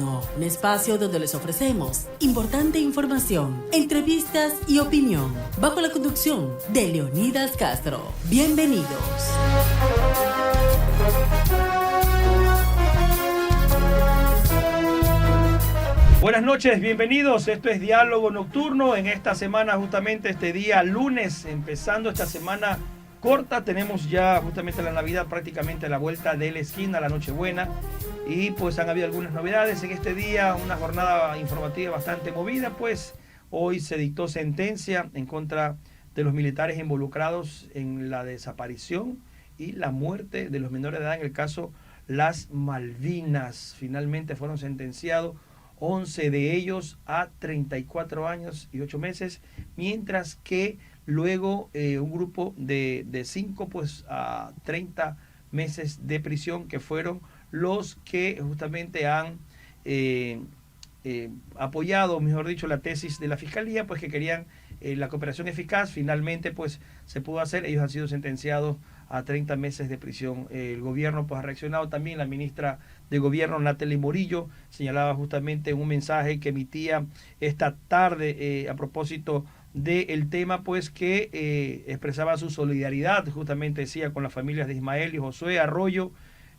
Nocturno, un espacio donde les ofrecemos importante información, entrevistas y opinión, bajo la conducción de Leonidas Castro. Bienvenidos. Buenas noches, bienvenidos. Esto es Diálogo Nocturno. En esta semana, justamente este día lunes, empezando esta semana corta, tenemos ya justamente la Navidad prácticamente a la vuelta de la esquina, la Nochebuena, y pues han habido algunas novedades en este día, una jornada informativa bastante movida. Pues hoy se dictó sentencia en contra de los militares involucrados en la desaparición y la muerte de los menores de edad en el caso Las Malvinas. Finalmente fueron sentenciados 11 de ellos a 34 años y 8 meses, mientras que luego un grupo de 5 pues a 30 meses de prisión, que fueron los que justamente han apoyado, mejor dicho, la tesis de la Fiscalía, pues que querían la cooperación eficaz. Finalmente pues se pudo hacer, ellos han sido sentenciados a 30 meses de prisión. El gobierno pues ha reaccionado también. La ministra de Gobierno, Natalie Morillo, señalaba justamente en un mensaje que emitía esta tarde a propósito del tema, pues que expresaba su solidaridad, justamente decía, con las familias de Ismael y Josué Arroyo,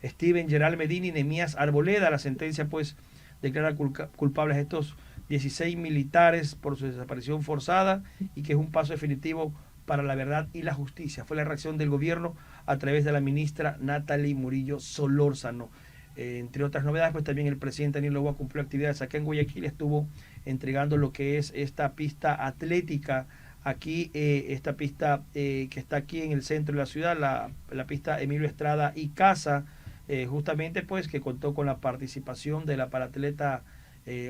Steven Gerald Medina y Nemías Arboleda. La sentencia pues declara culpables a estos 16 militares por su desaparición forzada y que es un paso definitivo para la verdad y la justicia. Fue la reacción del gobierno a través de la ministra Natalie Morillo Solórzano. Entre otras novedades, pues también el presidente Daniel Noboa cumplió actividades acá en Guayaquil, estuvo entregando lo que es esta pista atlética aquí, esta pista que está aquí en el centro de la ciudad, la pista Emilio Estrada y Casa, justamente pues que contó con la participación de la paratleta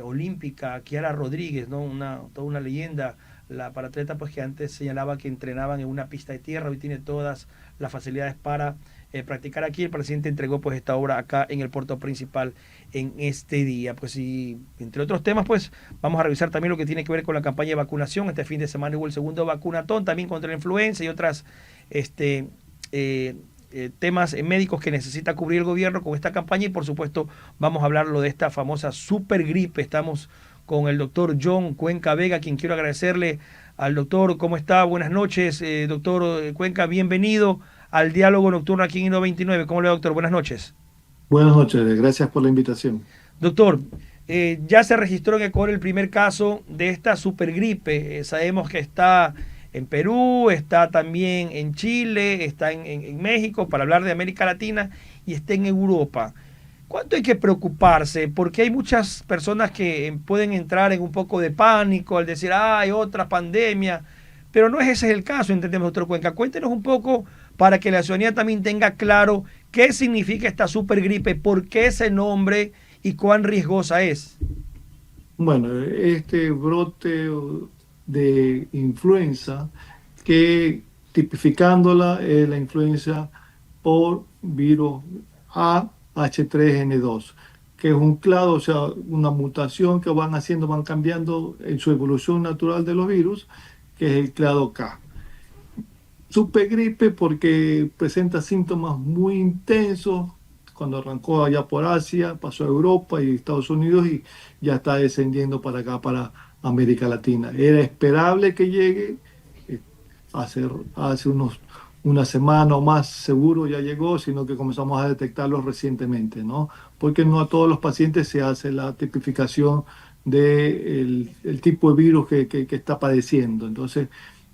olímpica Kiara Rodríguez, ¿no? Toda una leyenda. La paratleta pues que antes señalaba que entrenaban en una pista de tierra, hoy tiene todas las facilidades para practicar aquí. El presidente entregó pues esta obra acá en el puerto principal en este día. Pues y entre otros temas pues vamos a revisar también lo que tiene que ver con la campaña de vacunación. Este fin de semana hubo el segundo vacunatón también contra la influenza y otras temas médicos que necesita cubrir el gobierno con esta campaña, y por supuesto vamos a hablarlo de esta famosa super gripe. Estamos con el doctor John Cuenca Vega, quien quiero agradecerle al doctor. ¿Cómo está? Buenas noches, doctor Cuenca, bienvenido al Diálogo Nocturno aquí en Inno 29. ¿Cómo le va, doctor? Buenas noches. Buenas noches, gracias por la invitación. Doctor, ya se registró en Ecuador el primer caso de esta supergripe. Sabemos que está en Perú, está también en Chile, está en México, para hablar de América Latina, y está en Europa. ¿Cuánto hay que preocuparse? Porque hay muchas personas que pueden entrar en un poco de pánico al decir, hay otra pandemia, pero no es ese el caso, entendemos, doctor Cuenca. Cuéntenos un poco para que la ciudadanía también tenga claro qué significa esta supergripe, por qué ese nombre y cuán riesgosa es. Bueno, este brote de influenza, que tipificándola es la influenza por virus H3N2, que es un clado, o sea, una mutación que van cambiando en su evolución natural de los virus, que es el clado K. Supergripe porque presenta síntomas muy intensos. Cuando arrancó allá por Asia, pasó a Europa y Estados Unidos y ya está descendiendo para acá, para América Latina. Era esperable que llegue, hace una semana o más seguro ya llegó, sino que comenzamos a detectarlo recientemente, ¿no? Porque no a todos los pacientes se hace la tipificación del tipo de virus que está padeciendo. Entonces,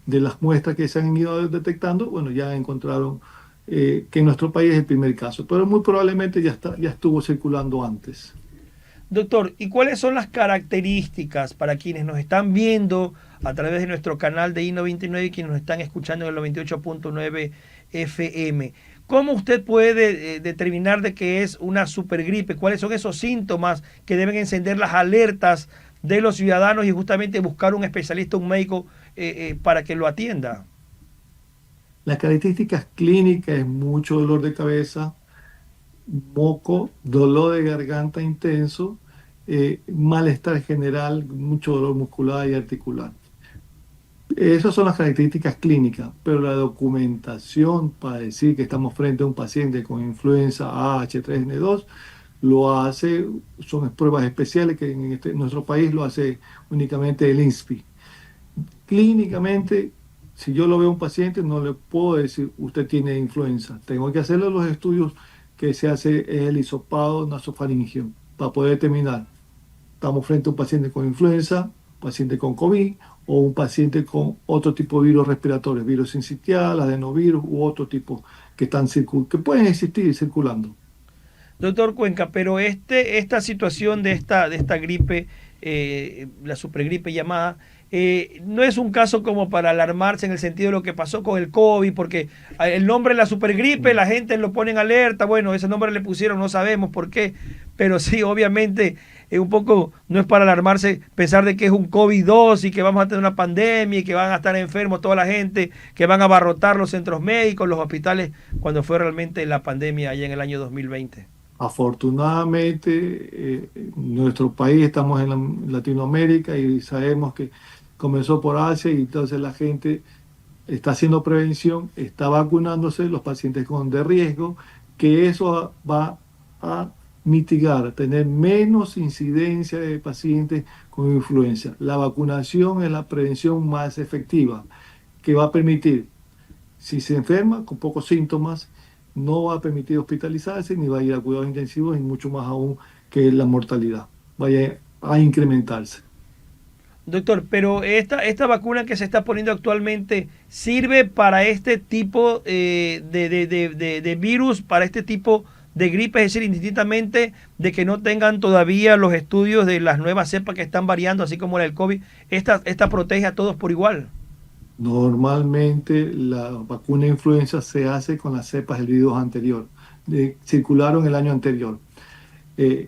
de las muestras que se han ido detectando, bueno, ya encontraron que en nuestro país es el primer caso, pero muy probablemente ya estuvo circulando antes. Doctor, ¿y cuáles son las características para quienes nos están viendo a través de nuestro canal de Inno 29 y quienes nos están escuchando en el 98.9 FM? ¿Cómo usted puede determinar de que es una supergripe? ¿Cuáles son esos síntomas que deben encender las alertas de los ciudadanos y justamente buscar un especialista, un médico, para que lo atienda? Las características clínicas es mucho dolor de cabeza, moco, dolor de garganta intenso, malestar general, mucho dolor muscular y articular. Esas son las características clínicas, pero la documentación para decir que estamos frente a un paciente con influenza H3N2 lo hace, son pruebas especiales que en nuestro país lo hace únicamente el INSPI. Clínicamente, si yo lo veo a un paciente, no le puedo decir, usted tiene influenza. Tengo que hacerle los estudios que se hace, es el hisopado nasofaringeo, para poder determinar, estamos frente a un paciente con influenza, paciente con COVID, o un paciente con otro tipo de virus respiratorios, virus sincitial, adenovirus u otro tipo que que pueden existir circulando. Doctor Cuenca, pero esta situación de esta gripe, la supergripe llamada, no es un caso como para alarmarse en el sentido de lo que pasó con el COVID, porque el nombre de la supergripe, la gente lo pone en alerta, bueno, ese nombre le pusieron, no sabemos por qué, pero sí, obviamente, un poco no es para alarmarse pensar de que es un COVID-2 y que vamos a tener una pandemia y que van a estar enfermos toda la gente, que van a abarrotar los centros médicos, los hospitales, cuando fue realmente la pandemia allá en el año 2020. Afortunadamente, en nuestro país estamos en Latinoamérica y sabemos que comenzó por Asia y entonces la gente está haciendo prevención, está vacunándose, los pacientes con de riesgo, que eso va a mitigar, tener menos incidencia de pacientes con influenza. La vacunación es la prevención más efectiva, que va a permitir, si se enferma con pocos síntomas, no va a permitir hospitalizarse ni va a ir a cuidados intensivos y mucho más aún que la mortalidad vaya a incrementarse. Doctor, pero esta vacuna que se está poniendo actualmente sirve para este tipo de virus, para este tipo de gripe, es decir, indistintamente de que no tengan todavía los estudios de las nuevas cepas que están variando, así como la del COVID, esta protege a todos por igual. Normalmente la vacuna de influenza se hace con las cepas del virus anterior, circularon el año anterior. Eh,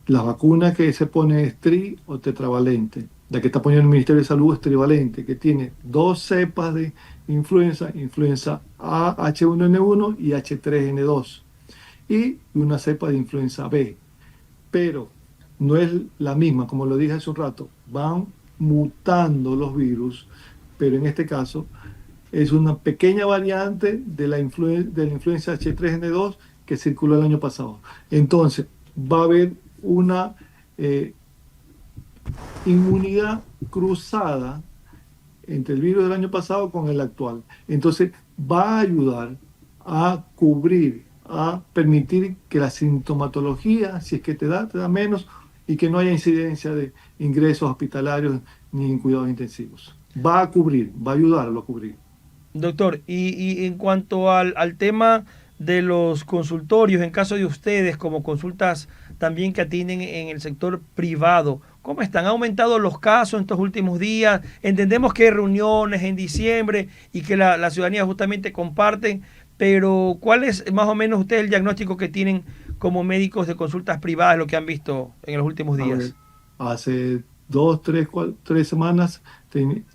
las vacunas que se pone es tri o tetravalente. La que está poniendo el Ministerio de Salud es trivalente, que tiene dos cepas de influenza, influenza A, H1N1 y H3N2, y una cepa de influenza B. Pero no es la misma, como lo dije hace un rato, van mutando los virus, pero en este caso es una pequeña variante de la influenza H3N2 que circuló el año pasado. Entonces, va a haber una inmunidad cruzada entre el virus del año pasado con el actual. Entonces, va a ayudar a cubrir, a permitir que la sintomatología, si es que te da menos, y que no haya incidencia de ingresos hospitalarios ni en cuidados intensivos. Va a cubrir, va a ayudarlo a cubrir. Doctor, y en cuanto al tema de los consultorios, en caso de ustedes como consultas también que atienden en el sector privado, ¿cómo están? ¿Han aumentado los casos en estos últimos días? Entendemos que hay reuniones en diciembre y que la ciudadanía justamente comparten, pero ¿cuál es más o menos ustedes el diagnóstico que tienen como médicos de consultas privadas, lo que han visto en los últimos A días? ver, hace 2, 3, 3 semanas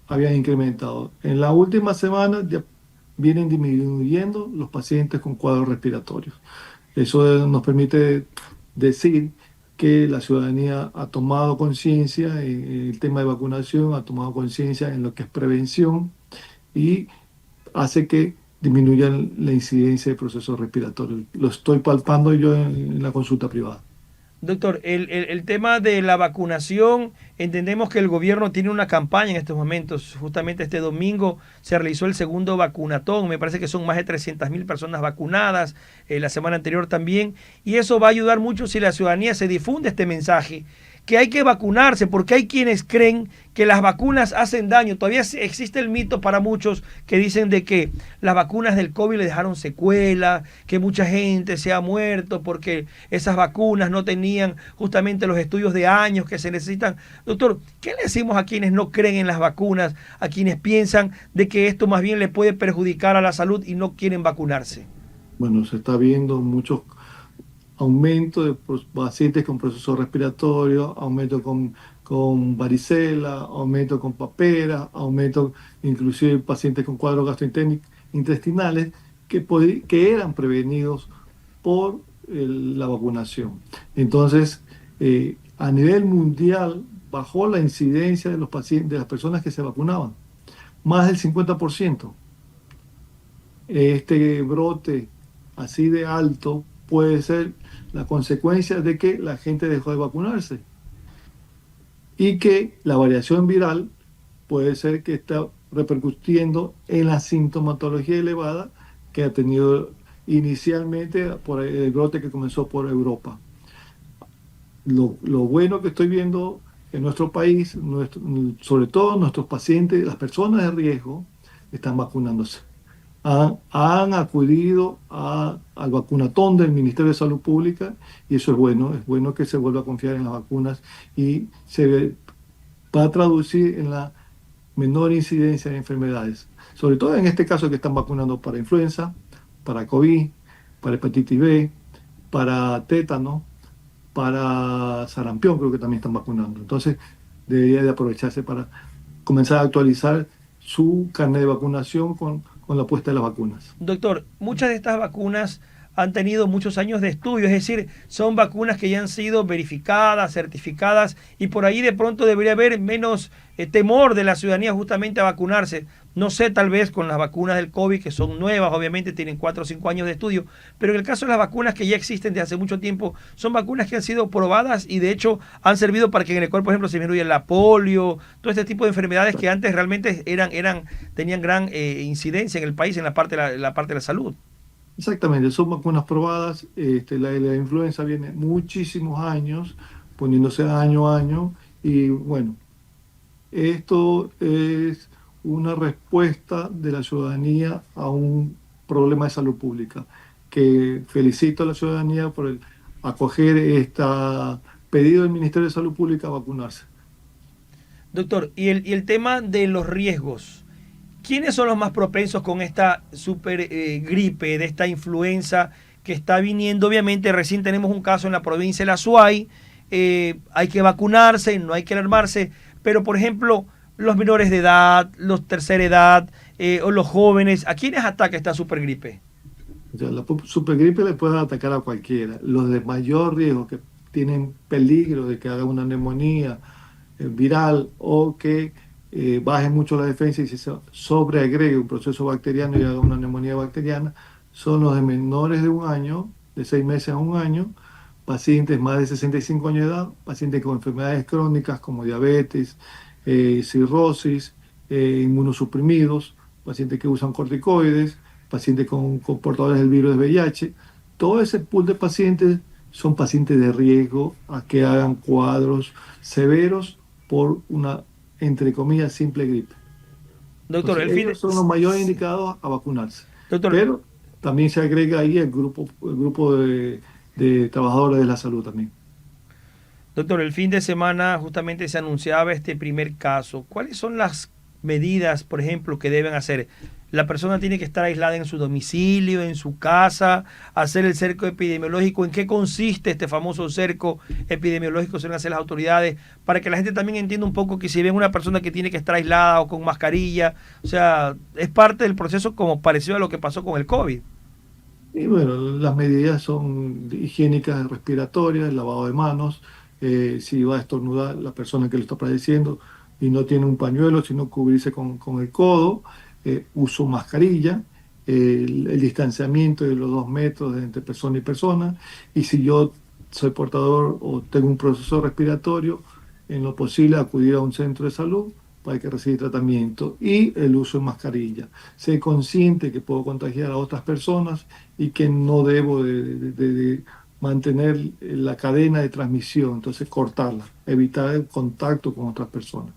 habían incrementado. En la última semana ya vienen disminuyendo los pacientes con cuadros respiratorios. Eso nos permite decir que la ciudadanía ha tomado conciencia en el tema de vacunación, ha tomado conciencia en lo que es prevención y hace que disminuya la incidencia de procesos respiratorios. Lo estoy palpando yo en la consulta privada. Doctor, el tema de la vacunación, entendemos que el gobierno tiene una campaña en estos momentos. Justamente este domingo se realizó el segundo vacunatón. Me parece que son más de 300.000 personas vacunadas, la semana anterior también. Y eso va a ayudar mucho si la ciudadanía se difunde este mensaje, que hay que vacunarse, porque hay quienes creen que las vacunas hacen daño. Todavía existe el mito para muchos que dicen de que las vacunas del COVID le dejaron secuelas, que mucha gente se ha muerto porque esas vacunas no tenían justamente los estudios de años que se necesitan. Doctor, ¿qué le decimos a quienes no creen en las vacunas, a quienes piensan de que esto más bien le puede perjudicar a la salud y no quieren vacunarse? Bueno, se está viendo muchos aumento de pacientes con procesos respiratorios, aumento con varicela, aumento con papera, aumento inclusive pacientes con cuadros gastrointestinales que eran prevenidos por la vacunación. Entonces, a nivel mundial bajó la incidencia de los pacientes, de las personas que se vacunaban, más del 50%. Este brote así de alto puede ser la consecuencia de que la gente dejó de vacunarse y que la variación viral puede ser que está repercutiendo en la sintomatología elevada que ha tenido inicialmente por el brote que comenzó por Europa. Lo bueno que estoy viendo en nuestro país, sobre todo nuestros pacientes, las personas de riesgo, están vacunándose. Han acudido al vacunatón del Ministerio de Salud Pública y eso es bueno que se vuelva a confiar en las vacunas y se va a traducir en la menor incidencia de enfermedades, sobre todo en este caso que están vacunando para influenza, para COVID, para hepatitis B, para tétano, para sarampión creo que también están vacunando. Entonces debería de aprovecharse para comenzar a actualizar su carnet de vacunación con la puesta de las vacunas. Doctor, muchas de estas vacunas han tenido muchos años de estudio, es decir, son vacunas que ya han sido verificadas, certificadas, y por ahí de pronto debería haber menos temor de la ciudadanía justamente a vacunarse. No sé, tal vez con las vacunas del COVID, que son nuevas, obviamente tienen 4 o 5 años de estudio, pero en el caso de las vacunas que ya existen desde hace mucho tiempo, son vacunas que han sido probadas y de hecho han servido para que en el cuerpo, por ejemplo, se disminuya la polio, todo este tipo de enfermedades que antes realmente tenían gran incidencia en el país en la parte de la salud. Exactamente, son vacunas probadas. La influenza viene muchísimos años, poniéndose año a año, y bueno, esto es una respuesta de la ciudadanía a un problema de salud pública, que felicito a la ciudadanía por acoger este pedido del Ministerio de Salud Pública a vacunarse. Doctor, y el tema de los riesgos. ¿Quiénes son los más propensos con esta super gripe, de esta influenza que está viniendo? Obviamente, recién tenemos un caso en la provincia de la Suay. Hay que vacunarse, no hay que alarmarse. Pero, por ejemplo, los menores de edad, los tercera edad o los jóvenes, ¿a quiénes ataca esta super gripe? O sea, la supergripe le puede atacar a cualquiera. Los de mayor riesgo, que tienen peligro de que haga una neumonía viral o que baje mucho la defensa y se sobreagregue un proceso bacteriano y haga una neumonía bacteriana, son los de menores de un año, de 6 meses a un año, pacientes más de 65 años de edad, pacientes con enfermedades crónicas como diabetes, cirrosis, inmunosuprimidos, pacientes que usan corticoides, pacientes con portadores del virus de VIH. Todo ese pool de pacientes son pacientes de riesgo a que hagan cuadros severos por una, entre comillas, simple gripe. Doctor, Entonces, ellos son los mayores indicados a vacunarse. Doctor, Pero también se agrega ahí el grupo de trabajadores de la salud también. Doctor, el fin de semana justamente se anunciaba este primer caso. ¿Cuáles son las medidas, por ejemplo, que deben hacer? La persona tiene que estar aislada en su domicilio, en su casa, hacer el cerco epidemiológico. ¿En qué consiste este famoso cerco epidemiológico que suelen hacer las autoridades? Para que la gente también entienda un poco que si ven una persona que tiene que estar aislada o con mascarilla, o sea, es parte del proceso como parecido a lo que pasó con el COVID. Y bueno, las medidas son higiénicas, respiratorias, el lavado de manos, si va a estornudar la persona que lo está padeciendo y no tiene un pañuelo, sino cubrirse con el codo, uso mascarilla, el distanciamiento de los 2 metros entre persona y persona, y si yo soy portador o tengo un proceso respiratorio, en lo posible acudir a un centro de salud para que reciba tratamiento y el uso de mascarilla. Ser consciente que puedo contagiar a otras personas y que no debo de mantener la cadena de transmisión, entonces cortarla, evitar el contacto con otras personas.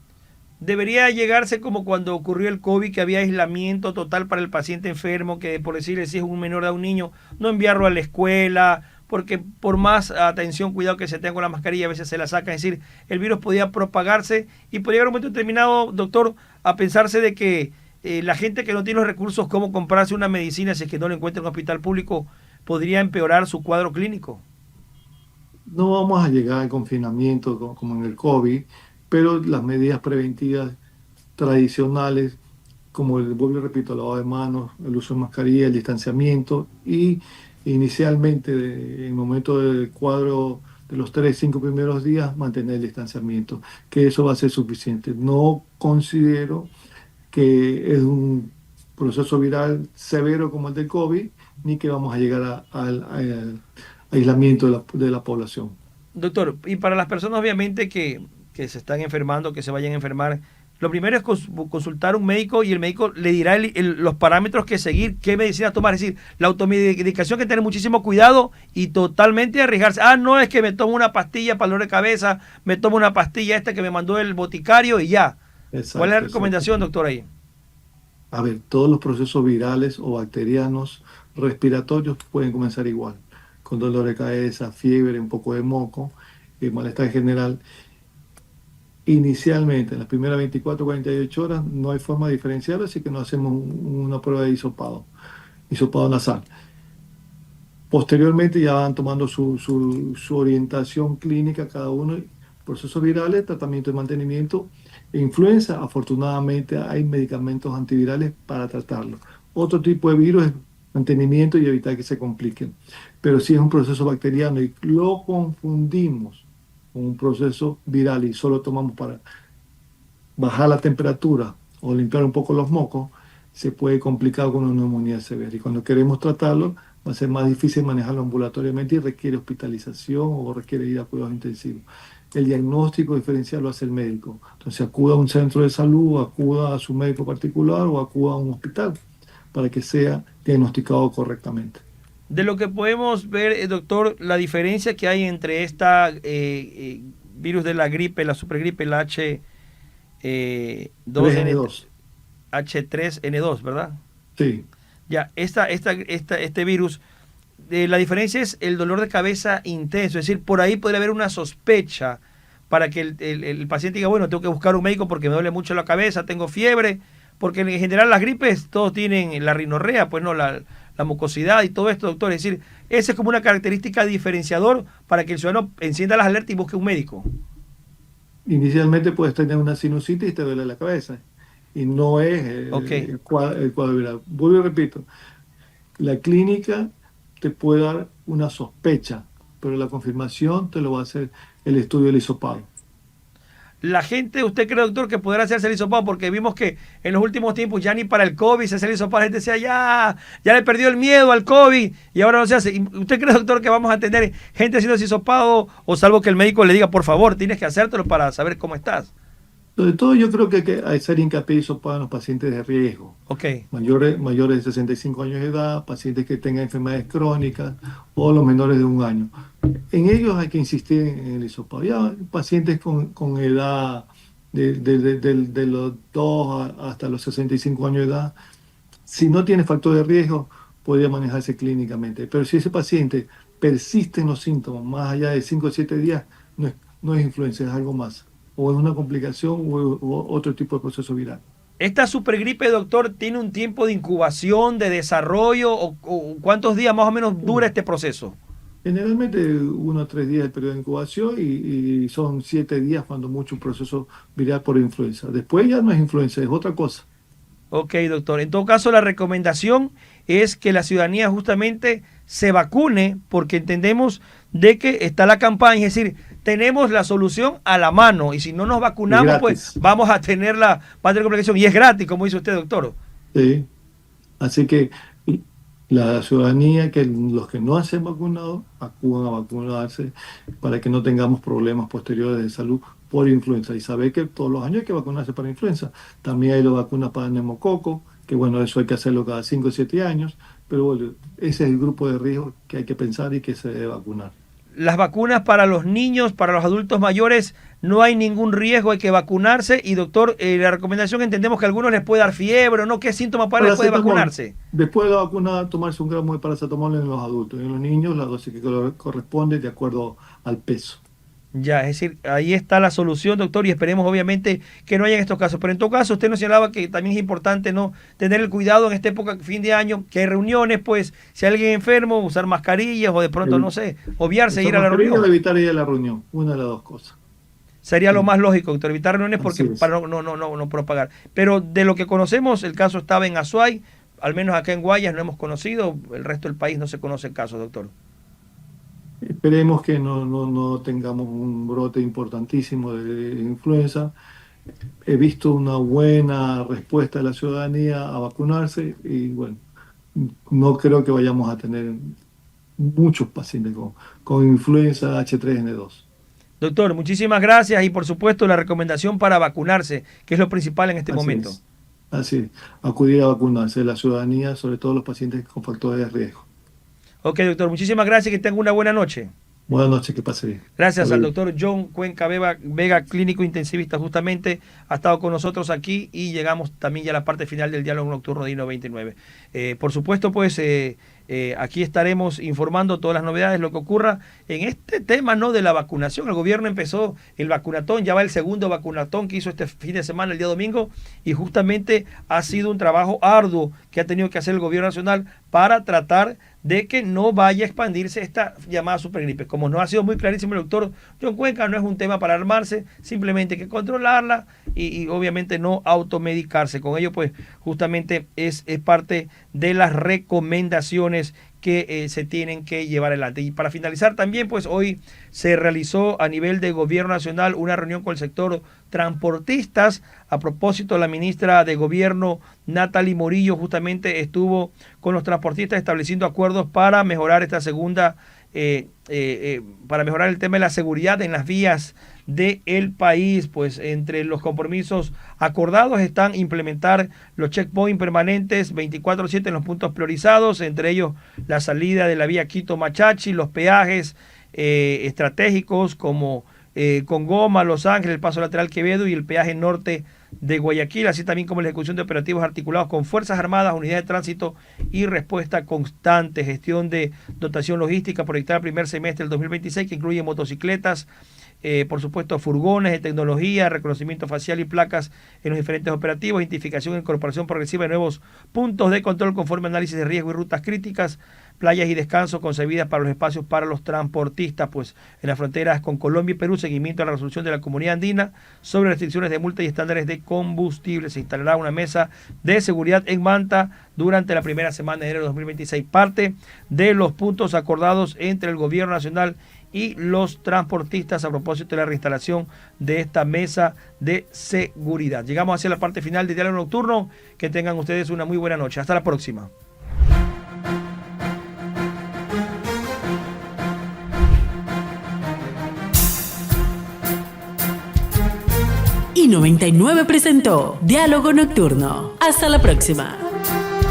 Debería llegarse como cuando ocurrió el COVID, que había aislamiento total para el paciente enfermo, que por decirle si es un menor de un niño, no enviarlo a la escuela, porque por más atención, cuidado que se tenga con la mascarilla, a veces se la saca. Es decir, el virus podía propagarse y podría llegar un momento determinado, doctor, a pensarse de que la gente que no tiene los recursos, cómo comprarse una medicina si es que no lo encuentra en un hospital público, podría empeorar su cuadro clínico. No vamos a llegar al confinamiento como en el COVID, pero las medidas preventivas tradicionales, como vuelvo y repito, el lavado de manos, el uso de mascarilla, el distanciamiento y inicialmente, en el momento del cuadro de los 3, 5 primeros días, mantener el distanciamiento, que eso va a ser suficiente. No considero que es un proceso viral severo como el del COVID, ni que vamos a llegar al aislamiento de la población. Doctor, y para las personas obviamente que se están enfermando, que se vayan a enfermar, lo primero es consultar a un médico y el médico le dirá los parámetros que seguir, qué medicina tomar. Es decir, la automedicación hay que tener muchísimo cuidado y totalmente arriesgarse. Ah, no es que me tomo una pastilla para el dolor de cabeza, me tomo una pastilla esta que me mandó el boticario y ya. ¿Cuál es la Exacto, exacto. recomendación, doctor, ahí? A ver, todos los procesos virales o bacterianos respiratorios pueden comenzar igual, con dolor de cabeza, fiebre, un poco de moco, malestar general. Inicialmente, en las primeras 24 48 horas, no hay forma de diferenciarlo, así que no hacemos una prueba de hisopado nasal. Posteriormente ya van tomando su orientación clínica cada uno, procesos virales, tratamiento de mantenimiento. Influenza, afortunadamente hay medicamentos antivirales para tratarlo. Otro tipo de virus es mantenimiento y evitar que se compliquen. Pero si es un proceso bacteriano y lo confundimos con un proceso viral y solo tomamos para bajar la temperatura o limpiar un poco los mocos, se puede complicar con una neumonía severa. Y cuando queremos tratarlo, va a ser más difícil manejarlo ambulatoriamente y requiere hospitalización o requiere ir a cuidados intensivos. El diagnóstico diferencial lo hace el médico. Entonces acuda a un centro de salud, acuda a su médico particular o acuda a un hospital para que sea diagnosticado correctamente. De lo que podemos ver, doctor, la diferencia que hay entre esta virus de la gripe, la supergripe, la H2N, 3N2. H3N2, ¿verdad? Sí. Ya, este virus, la diferencia es el dolor de cabeza intenso, es decir, por ahí podría haber una sospecha para que el paciente diga, bueno, tengo que buscar un médico porque me duele mucho la cabeza, tengo fiebre, porque en general las gripes todos tienen la rinorrea, pues no, la mucosidad y todo esto, doctor. Es decir, esa es como una característica diferenciador para que el ciudadano encienda las alertas y busque un médico. Inicialmente puedes tener una sinusitis y te duele la cabeza. Y no es Ok. el cuadro viral. Vuelvo y repito, la clínica te puede dar una sospecha, pero la confirmación te lo va a hacer el estudio del hisopado. La gente, ¿usted cree, doctor, que podrá hacerse el hisopado? Porque vimos que en los últimos tiempos ya ni para el COVID se hace el hisopado. La gente decía, ya le perdió el miedo al COVID y ahora no se hace. ¿Usted cree, doctor, que vamos a tener gente haciendo ese hisopado o salvo que el médico le diga, por favor, tienes que hacértelo para saber cómo estás? Sobre todo yo creo que hay que hacer hincapié y hisopado en los pacientes de riesgo, Ok. mayores de 65 años de edad, pacientes que tengan enfermedades crónicas o los menores de un año. En ellos hay que insistir en el hisopado. Ya pacientes con edad de los 2 hasta los 65 años de edad, si no tiene factor de riesgo, podría manejarse clínicamente. Pero si ese paciente persiste en los síntomas más allá de 5 o 7 días, no es influenza, es algo más. O es una complicación o otro tipo de proceso viral. ¿Esta supergripe, doctor, tiene un tiempo de incubación, de desarrollo o cuántos días más o menos dura este proceso? Generalmente 1 a 3 días el periodo de incubación y son 7 días cuando mucho un proceso viral por influenza. Después ya no es influenza, es otra cosa. Ok, doctor. En todo caso, la recomendación es que la ciudadanía justamente se vacune porque entendemos de que está la campaña, es decir, tenemos la solución a la mano y si no nos Y vacunamos, pues gratis. vamos a tener la parte de complicación y es gratis, como dice usted, doctor. ¿Sí? Así que la ciudadanía, que los que no se han vacunado, acudan a vacunarse para que no tengamos problemas posteriores de salud por influenza. Y saber que todos los años hay que vacunarse para influenza. También hay la vacuna para neumococo, que bueno, eso hay que hacerlo cada 5 o 7 años, pero bueno, ese es el grupo de riesgo que hay que pensar y que se debe vacunar. Las vacunas para los niños, para los adultos mayores, no hay ningún riesgo, hay que vacunarse. Y doctor, la recomendación entendemos que a algunos les puede dar fiebre o no, ¿qué síntomas para después de Paracetamol. vacunarse? Después de la vacuna, tomarse un gramo de paracetamol en los adultos. En los niños, la dosis que corresponde de acuerdo al peso. Ya, es decir, ahí está la solución, doctor, y esperemos obviamente que no haya en estos casos. Pero en todo caso, usted nos señalaba que también es importante no tener el cuidado en esta época, fin de año, que hay reuniones, pues, si hay alguien enfermo, usar mascarillas o de pronto, no sé, obviarse e Usar ir a la mascarilla o reunión. evitar ir a la reunión. Una de las dos cosas. Sería lo Sí, más lógico, doctor, evitar reuniones porque así es. para no propagar. Pero de lo que conocemos, el caso estaba en Azuay, al menos acá en Guayas no hemos conocido, el resto del país no se conoce el caso, doctor. Esperemos que no tengamos un brote importantísimo de influenza. He visto una buena respuesta de la ciudadanía a vacunarse y bueno, no creo que vayamos a tener muchos pacientes con influenza H3N2. Doctor, muchísimas gracias y por supuesto la recomendación para vacunarse, que es lo principal en este momento. Así es, acudir a vacunarse, la ciudadanía, sobre todo los pacientes con factores de riesgo. Ok, doctor, muchísimas gracias y que tenga una buena noche. Buenas noches, que pase bien. Gracias al doctor John Cuenca Vega, clínico intensivista, justamente ha estado con nosotros aquí y llegamos también ya a la parte final del diálogo nocturno de I-99. Por supuesto, pues aquí estaremos informando todas las novedades, lo que ocurra en este tema, ¿no?, de la vacunación. El gobierno empezó el vacunatón, ya va el segundo vacunatón que hizo este fin de semana, el día domingo, y justamente ha sido un trabajo arduo que ha tenido que hacer el gobierno nacional para tratar de que no vaya a expandirse esta llamada supergripe. Como nos ha sido muy clarísimo el doctor John Cuenca, no es un tema para alarmarse, simplemente hay que controlarla y obviamente no automedicarse. Con ello, pues justamente es parte de las recomendaciones que se tienen que llevar adelante. Y para finalizar también, pues hoy se realizó a nivel de gobierno nacional una reunión con el sector transportistas. A propósito, la ministra de Gobierno, Natalie Morillo, justamente estuvo con los transportistas estableciendo acuerdos para mejorar esta segunda, para mejorar el tema de la seguridad en las vías del país. Pues entre los compromisos acordados están implementar los checkpoints permanentes 24/7 en los puntos priorizados, entre ellos la salida de la vía Quito-Machachi, los peajes estratégicos como Congoma, Los Ángeles, el paso lateral Quevedo y el peaje norte de Guayaquil, así también como la ejecución de operativos articulados con Fuerzas Armadas, unidades de tránsito y respuesta constante, gestión de dotación logística proyectada al primer semestre del 2026, que incluye motocicletas, por supuesto furgones de tecnología, reconocimiento facial y placas en los diferentes operativos, identificación e incorporación progresiva de nuevos puntos de control conforme análisis de riesgo y rutas críticas, playas y descanso concebidas para los espacios para los transportistas, pues en las fronteras con Colombia y Perú, seguimiento a la resolución de la Comunidad Andina sobre restricciones de multa y estándares de combustible. Se instalará una mesa de seguridad en Manta durante la primera semana de enero de 2026. Parte de los puntos acordados entre el gobierno nacional y los transportistas a propósito de la reinstalación de esta mesa de seguridad. Llegamos hacia la parte final del diálogo nocturno. Que tengan ustedes una muy buena noche. Hasta la próxima. I-99 presentó Diálogo Nocturno. Hasta la próxima.